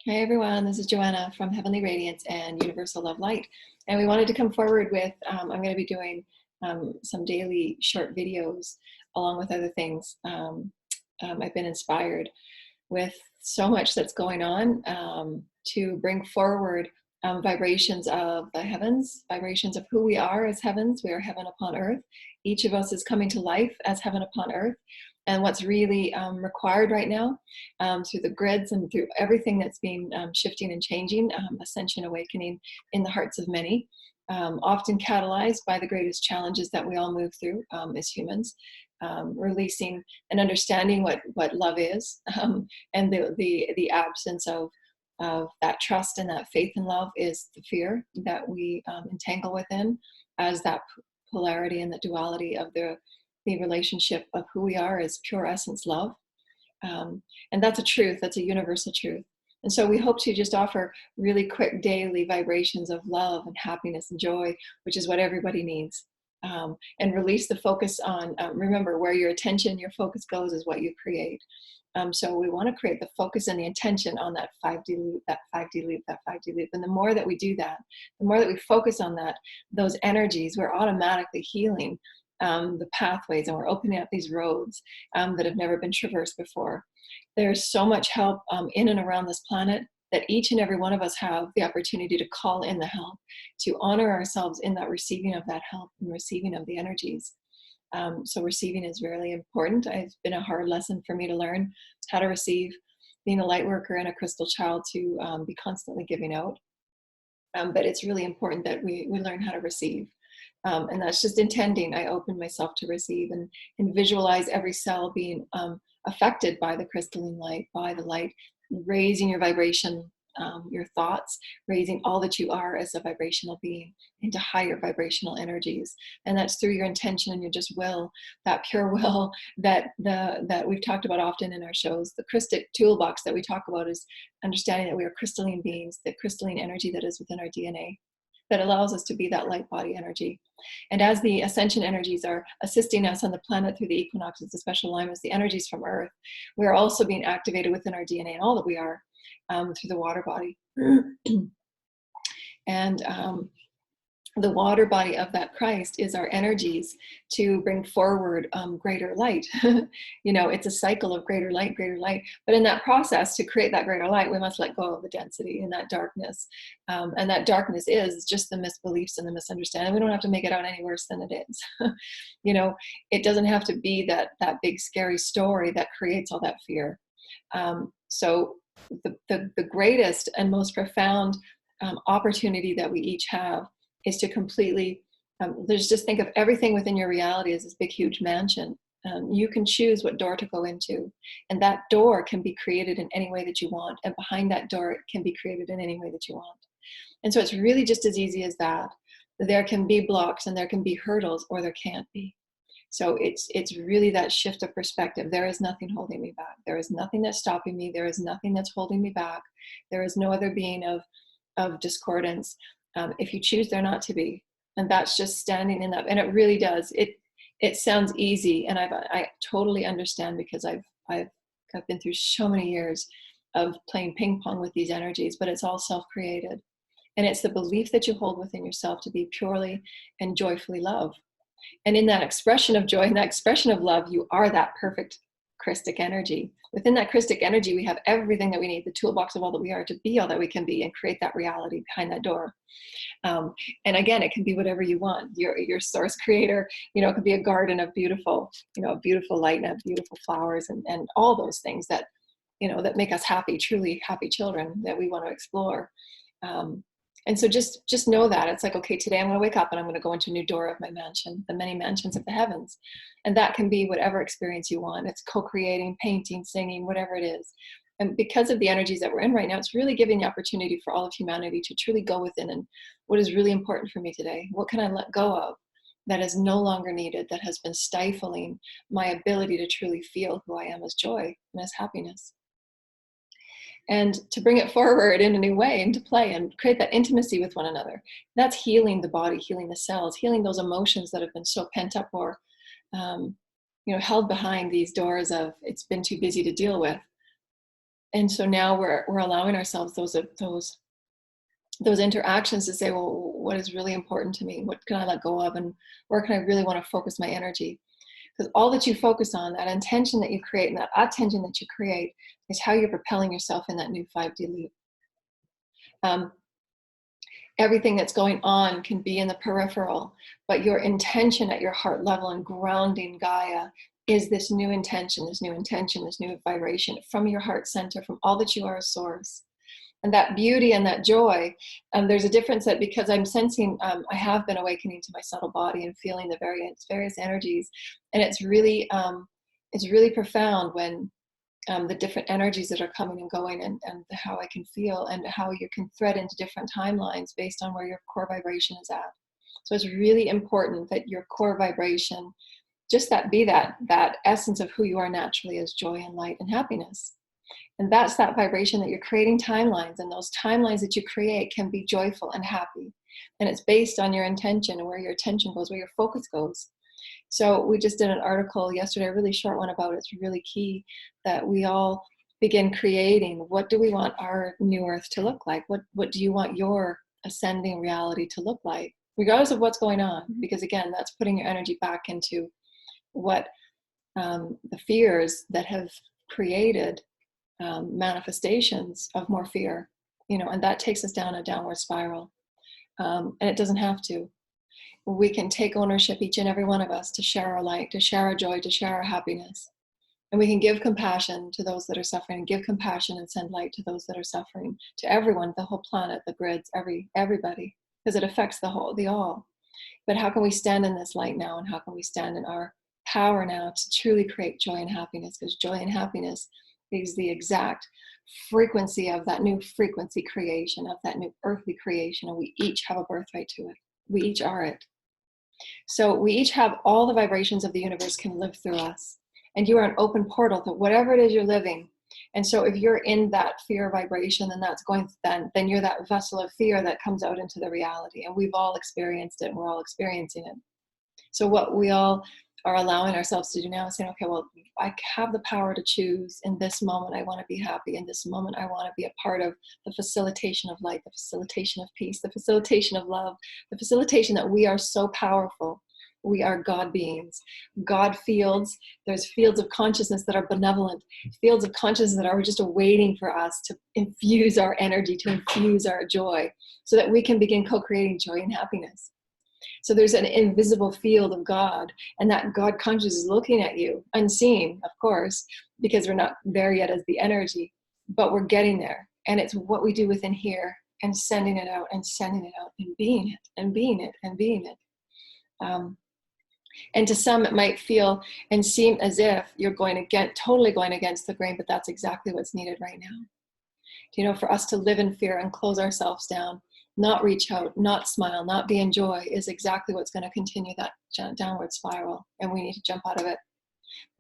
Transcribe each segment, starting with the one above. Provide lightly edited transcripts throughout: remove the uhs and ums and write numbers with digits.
Hey everyone, this is Joanna from Heavenly Radiance and Universal Love Light. And we wanted to come forward with, I'm going to be doing some daily short videos along with other things. I've been inspired with so much that's going on to bring forward vibrations of the heavens, vibrations of who we are as heavens. We are heaven upon earth. Each of us is coming to life as heaven upon earth. And what's really required right now through the grids and through everything that's been shifting and changing, ascension awakening in the hearts of many, often catalyzed by the greatest challenges that we all move through as humans, releasing and understanding what love is, and the absence of that trust and that faith in love is the fear that we entangle within as that polarity and the duality of the relationship of who we are as pure essence love. And that's a truth, that's a universal truth. And so we hope to just offer really quick daily vibrations of love and happiness and joy, which is what everybody needs. And release the focus on, remember, where your attention, your focus goes is what you create. So we want to create the focus and the intention on that 5D loop, that 5D loop, that 5D loop. And the more that we do that, the more that we focus on that, those energies, we're automatically healing the pathways, and we're opening up these roads that have never been traversed before. There's so much help in and around this planet that each and every one of us have the opportunity to call in the help, to honor ourselves in that receiving of that help and receiving of the energies. So receiving is really important. It's been a hard lesson for me to learn how to receive, being a light worker and a crystal child, to be constantly giving out. But it's really important that we learn how to receive. And that's just intending. I open myself to receive and visualize every cell being affected by the crystalline light, by the light, raising your vibration, your thoughts, raising all that you are as a vibrational being into higher vibrational energies. And that's through your intention and your just will, that pure will that we've talked about often in our shows. The Christic toolbox that we talk about is understanding that we are crystalline beings, the crystalline energy that is within our DNA, that allows us to be that light body energy. And as the ascension energies are assisting us on the planet through the equinoxes, the special alignments, the energies from Earth, we are also being activated within our DNA and all that we are through the water body. And the water body of that Christ is our energies to bring forward greater light. It's a cycle of greater light. But in that process, to create that greater light, we must let go of the density and that darkness. And that darkness is just the misbeliefs and the misunderstanding. We don't have to make it out any worse than it is. It doesn't have to be that big scary story that creates all that fear. So the greatest and most profound opportunity that we each have is to completely, just think of everything within your reality as this big, huge mansion. You can choose what door to go into, and that door can be created in any way that you want. And behind that door, it can be created in any way that you want. And so it's really just as easy as that. There can be blocks and there can be hurdles, or there can't be. So it's really that shift of perspective. There is nothing holding me back. There is nothing that's stopping me. There is nothing that's holding me back. There is no other being of discordance. If you choose there not to be. And that's just standing in that. And it really does. It sounds easy. And I totally understand, because I've been through so many years of playing ping pong with these energies, but it's all self-created. And it's the belief that you hold within yourself to be purely and joyfully love. And in that expression of joy and that expression of love, you are that perfect Christic energy. Within that Christic energy, we have everything that we need, the toolbox of all that we are, to be all that we can be and create that reality behind that door. And again, it can be whatever you want. Your source creator, it could be a garden of beautiful, beautiful light and beautiful flowers and all those things that, that make us happy, truly happy children that we want to explore. And so just know that it's like, okay, today I'm going to wake up and I'm going to go into a new door of my mansion, the many mansions of the heavens. And that can be whatever experience you want. It's co-creating, painting, singing, whatever it is. And because of the energies that we're in right now, it's really giving the opportunity for all of humanity to truly go within and what is really important for me today? What can I let go of that is no longer needed, that has been stifling my ability to truly feel who I am as joy and as happiness? And to bring it forward in a new way and to play and create that intimacy with one another. That's healing the body, healing the cells, healing those emotions that have been so pent up or, held behind these doors of it's been too busy to deal with. And so now we're allowing ourselves those interactions to say, well, what is really important to me? What can I let go of? And where can I really want to focus my energy? Because all that you focus on, that intention that you create and that attention that you create, is how you're propelling yourself in that new 5D loop. Everything that's going on can be in the peripheral, but your intention at your heart level and grounding Gaia is this new intention, this new vibration from your heart center, from all that you are as source. And that beauty and that joy, there's a difference that, because I'm sensing, I have been awakening to my subtle body and feeling the various energies, and it's really profound when the different energies that are coming and going, and how I can feel, and how you can thread into different timelines based on where your core vibration is at. So it's really important that your core vibration, just that essence of who you are naturally, is joy and light and happiness. And that's that vibration that you're creating timelines, and those timelines that you create can be joyful and happy. And it's based on your intention, and where your attention goes, where your focus goes. So we just did an article yesterday, a really short one, about it's really key that we all begin creating, what do we want our new earth to look like? What do you want your ascending reality to look like, regardless of what's going on? Because again, that's putting your energy back into what the fears that have created manifestations of more fear, and that takes us down a downward spiral. And it doesn't have to. We can take ownership, each and every one of us, to share our light, to share our joy, to share our happiness. And we can give compassion to those that are suffering, and give compassion and send light to those that are suffering, to everyone, the whole planet, the grids, everybody, because it affects the all. But how can we stand in this light now? And how can we stand in our power now to truly create joy and happiness? Because joy and happiness is the exact frequency of that new frequency creation, of that new earthly creation. And we each have a birthright to it. We each are it. So we each have all the vibrations of the universe can live through us. And you are an open portal to whatever it is you're living. And so if you're in that fear vibration, then you're that vessel of fear that comes out into the reality. And we've all experienced it, and we're all experiencing it. So what we all are allowing ourselves to do now is saying, okay, well, I have the power to choose. In this moment, I want to be happy. In this moment, I want to be a part of the facilitation of light, the facilitation of peace, the facilitation of love, the facilitation that we are so powerful. We are God beings, God fields. There's fields of consciousness that are benevolent, fields of consciousness that are just waiting for us to infuse our energy, to infuse our joy, so that we can begin co-creating joy and happiness. So there's an invisible field of God, and that God consciousness is looking at you, unseen, of course, because we're not there yet as the energy, but we're getting there. And it's what we do within here, and sending it out, and sending it out, and being it, and being it, and being it. And to some, it might feel and seem as if you're totally going against the grain, but that's exactly what's needed right now. For us to live in fear and close ourselves down, not reach out, not smile, not be in joy, is exactly what's going to continue that downward spiral. And we need to jump out of it.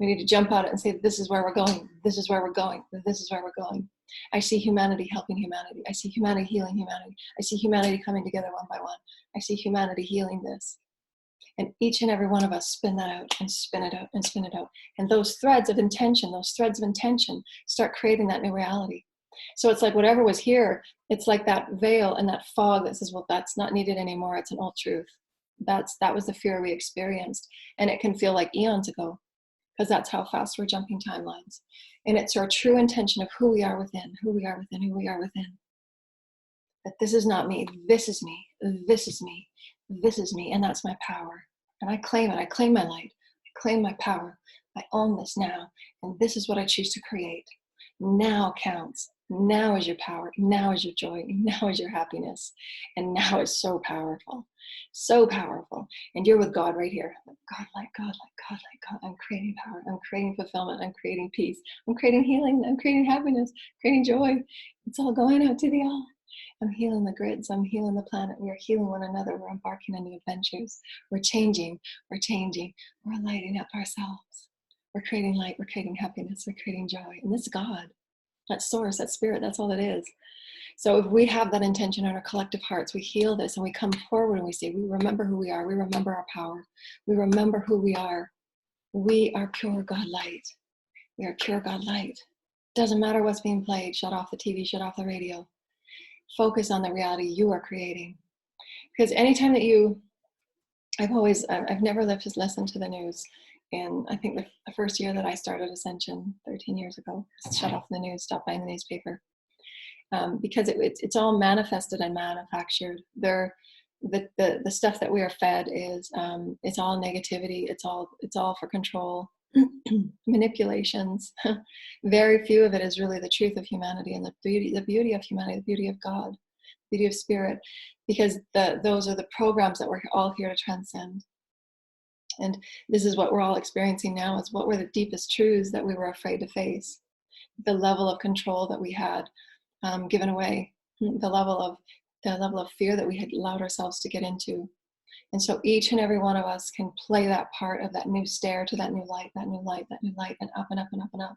We need to jump out of it and say, this is where we're going. This is where we're going. This is where we're going. I see humanity helping humanity. I see humanity healing humanity. I see humanity coming together one by one. I see humanity healing this. And each and every one of us spin that out, and spin it out, and spin it out. And those threads of intention start creating that new reality. So it's like whatever was here, it's like that veil and that fog that says, well, that's not needed anymore. It's an old truth. That was the fear we experienced. And it can feel like eons ago, because that's how fast we're jumping timelines. And it's our true intention of who we are within, who we are within, who we are within. That this is not me. This is me. This is me. This is me. And that's my power. And I claim it. I claim my light. I claim my power. I own this now. And this is what I choose to create. Now counts. Now is your power. Now is your joy. Now is your happiness. And now it's so powerful. So powerful. And you're with God right here. God, light, God, light, God, light, God. I'm creating power. I'm creating fulfillment. I'm creating peace. I'm creating healing. I'm creating happiness. Creating joy. It's all going out to the all. I'm healing the grids. I'm healing the planet. We are healing one another. We're embarking on new adventures. We're changing. We're changing. We're lighting up ourselves. We're creating light. We're creating happiness. We're creating joy. And this is God. That's source, that's spirit, that's all it is. So if we have that intention in our collective hearts, we heal this and we come forward and we say, we remember who we are. We remember our power. We remember who we are. We are pure God light. We are pure God light. Doesn't matter what's being played. Shut off the TV, shut off the radio. Focus on the reality you are creating. Because anytime that I've never just listened to the news. And I think the first year that I started Ascension 13 years ago, shut off the news, stop buying the newspaper. Because it's all manifested and manufactured. The stuff that we are fed is it's all negativity. It's all for control, manipulations. Very few of it is really the truth of humanity and the beauty of humanity, the beauty of God, beauty of spirit, because those are the programs that we're all here to transcend. And this is what we're all experiencing now, is what were the deepest truths that we were afraid to face. The level of control that we had given away, the level of fear that we had allowed ourselves to get into. And so each and every one of us can play that part of that new stair to that new light, that new light, that new light, and up and up and up and up.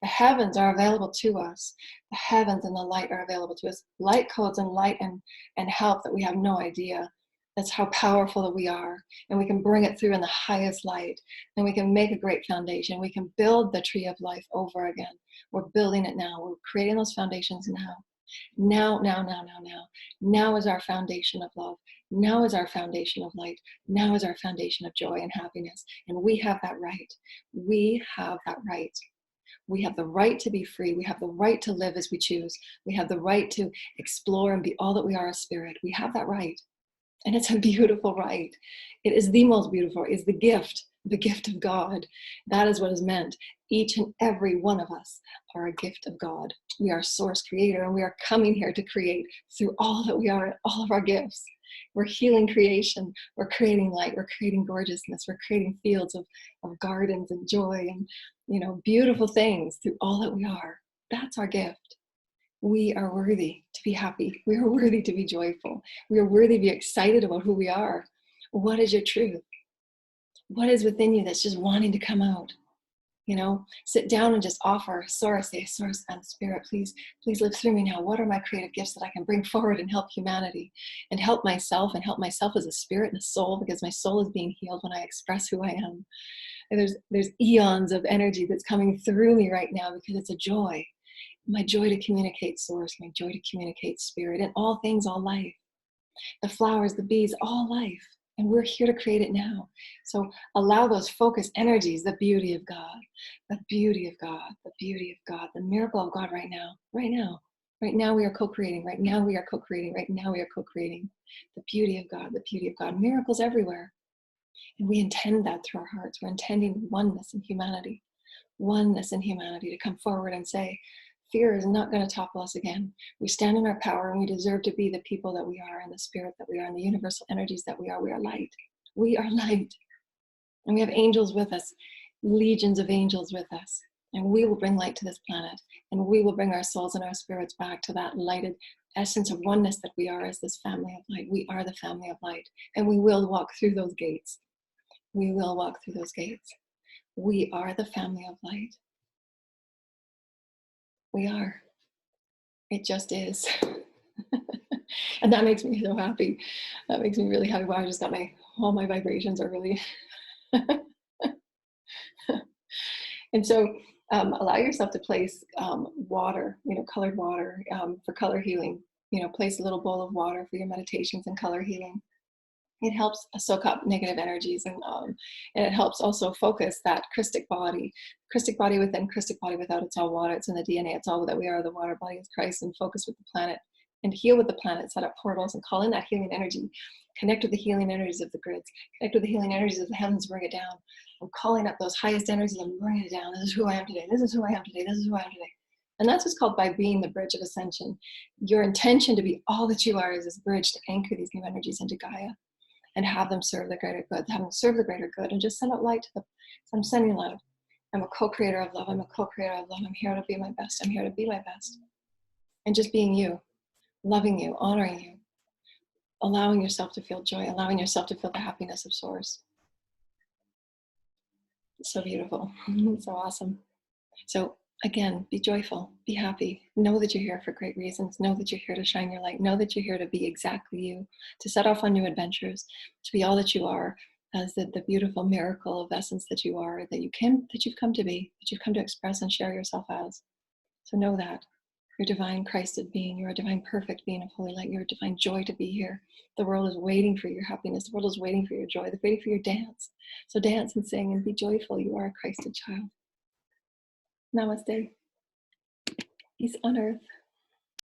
The heavens are available to us. The heavens and the light are available to us. Light codes and light and help that we have no idea. That's how powerful that we are. And we can bring it through in the highest light. And we can make a great foundation. We can build the tree of life over again. We're building it now. We're creating those foundations now. Now is our foundation of love. Now is our foundation of light. Now is our foundation of joy and happiness. And we have that right. We have that right. We have the right to be free. We have the right to live as we choose. We have the right to explore and be all that we are as spirit. We have that right. And it's a beautiful right. It is the most beautiful. It's the gift of God. That is what is meant. Each and every one of us are a gift of God. We are source creator, and we are coming here to create through all that we are, all of our gifts. We're healing creation. We're creating light. We're creating gorgeousness. We're creating fields of gardens and joy and, beautiful things through all that we are. That's our gift. We are worthy to be happy. We are worthy to be joyful. We are worthy to be excited about who we are. What is your truth? What is within you that's just wanting to come out? Sit down and just offer source, say, source and spirit, please live through me now. What are my creative gifts that I can bring forward and help humanity and help myself as a spirit and a soul, because my soul is being healed when I express who I am. And there's eons of energy that's coming through me right now because it's a joy. My joy to communicate source, my joy to communicate spirit, and all things, all life. The flowers, the bees, all life. And we're here to create it now. So allow those focused energies, the beauty of God, the beauty of God, the beauty of God, the miracle of God right now. Right now we are co-creating. Right now we are co-creating. Right now we are co-creating. The beauty of God, the beauty of God. Miracles everywhere. And we intend that through our hearts. We're intending oneness in humanity. Oneness in humanity to come forward and say, fear is not going to topple us again. We stand in our power, and we deserve to be the people that we are, and the spirit that we are, and the universal energies that we are. We are light. We are light. And we have angels with us, legions of angels with us. And we will bring light to this planet. And we will bring our souls and our spirits back to that lighted essence of oneness that we are as this family of light. We are the family of light. And we will walk through those gates. We will walk through those gates. We are the family of light. We are. It just is. And that makes me so happy. That makes me really happy. Wow, I just got all my vibrations are really. And so allow yourself to place water, colored water for color healing. Place a little bowl of water for your meditations and color healing. It helps soak up negative energies, and it helps also focus that Christic body. Christic body within, Christic body without. It's all water. It's in the DNA. It's all that we are. The water body is Christ, and focus with the planet and heal with the planet. Set up portals and call in that healing energy. Connect with the healing energies of the grids. Connect with the healing energies of the heavens. Bring it down. I'm calling up those highest energies and bring it down. This is who I am today. This is who I am today. This is who I am today. And that's what's called by being the bridge of ascension. Your intention to be all that you are is this bridge to anchor these new energies into Gaia. And have them serve the greater good, have them serve the greater good, and just send out light to them. So I'm sending love. I'm a co-creator of love. I'm a co-creator of love. I'm here to be my best. I'm here to be my best. And just being you, loving you, honoring you, allowing yourself to feel joy, allowing yourself to feel the happiness of source. It's so beautiful. It's so awesome. So again, be joyful, be happy. Know that you're here for great reasons. Know that you're here to shine your light. Know that you're here to be exactly you, to set off on new adventures, to be all that you are, as the beautiful miracle of essence that you are, that you've come to be, that you've come to express and share yourself as. So know that. You're divine Christed being. You're a divine perfect being of holy light. You're a divine joy to be here. The world is waiting for your happiness. The world is waiting for your joy. They're waiting for your dance. So dance and sing and be joyful. You are a Christed child. Namaste. Peace on earth.